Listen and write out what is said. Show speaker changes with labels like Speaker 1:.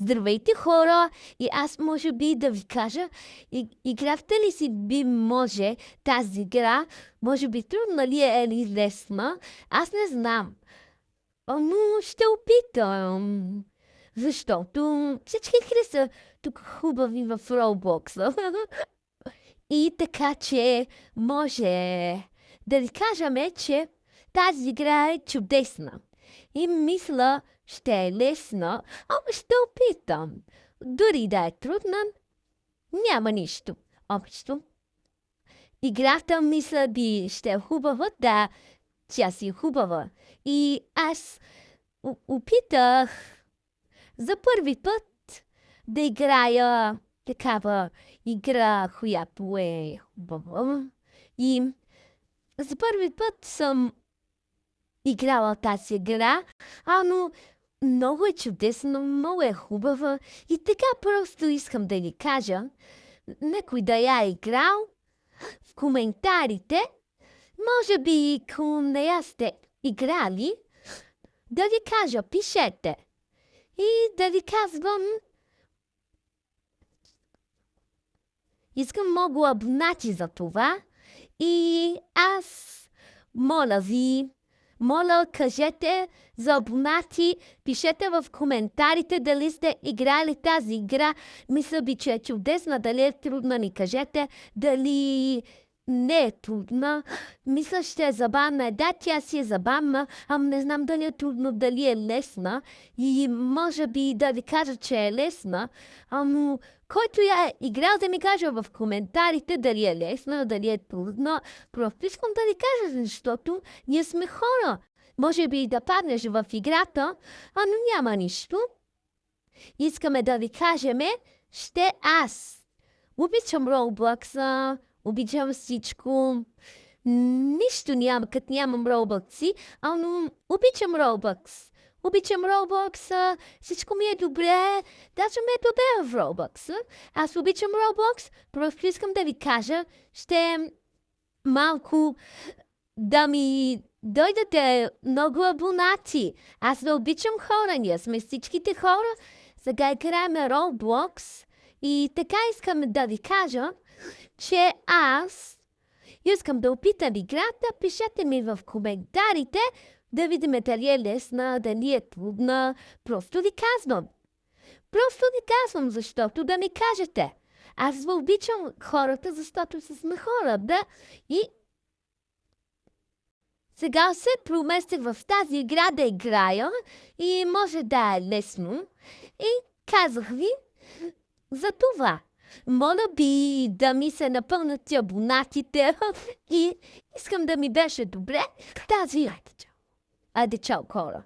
Speaker 1: Здравейте, хора! И аз може би да ви кажа, играхте ли си би може тази игра? Може би трудна ли е или лесна? Аз не знам. Но ще опитам. Защото всички са тук хубави в Roblox. И така, че може да ви кажем, че тази игра е чудесна. И мисля, ще е лесна, ама ще опитам. Дори да е трудна, няма нищо общо. Играта мисля би ще е хубава, да, тя си е хубава. И аз опитах за първи път да играя такава игра, която е хубава. И за първи път съм играла тази игра, но много е чудесно, много е хубава и така просто искам да ви кажа, някой да я е играл, в коментарите, може би ако не я сте играли, да ви кажа, пишете и да ви казвам, искам много абонати за това и аз моля ви, моля, кажете за абонати, пишете в коментарите дали сте играли тази игра. Мисля би, че е чудесна, дали е трудна, ни кажете, дали не е трудна. Мисля, ще е забавна. Да, тя си е забавна, ама не знам дали е трудно, дали е лесна. И може би да ви кажа, че е лесна, ама който я е играл да ми каже в коментарите дали е лесна, дали е трудна. Просто искам да ви кажа, защото ние сме хора. Може би да паднеш в играта, но няма нищо. Искаме да ви кажем, ще аз. Обичам Roblox, обичам всичко. Нищо няма, като нямам Roblox, но обичам Roblox. Обичам Roblox, всичко ми е добре, даже ми е добре в Roblox. Аз обичам Roblox, просто искам да ви кажа, ще малко да ми дойдете много абонати. Аз да обичам хора, ние сме всичките хора. Сега играем Roblox и така искам да ви кажа, че аз искам да опитам играта, пишете ми в коментарите, да видим дали е лесна, дали е трудна. Просто ви казвам. Просто ви казвам, защото да ми кажете. Аз ви обичам хората, защото сме хора, да? И сега се проместих в тази игра да играя и може да е лесно. И казах ви за това. Моля би да ми се напълнат абонатите и искам да ми беше добре тази. Айде чао, хора.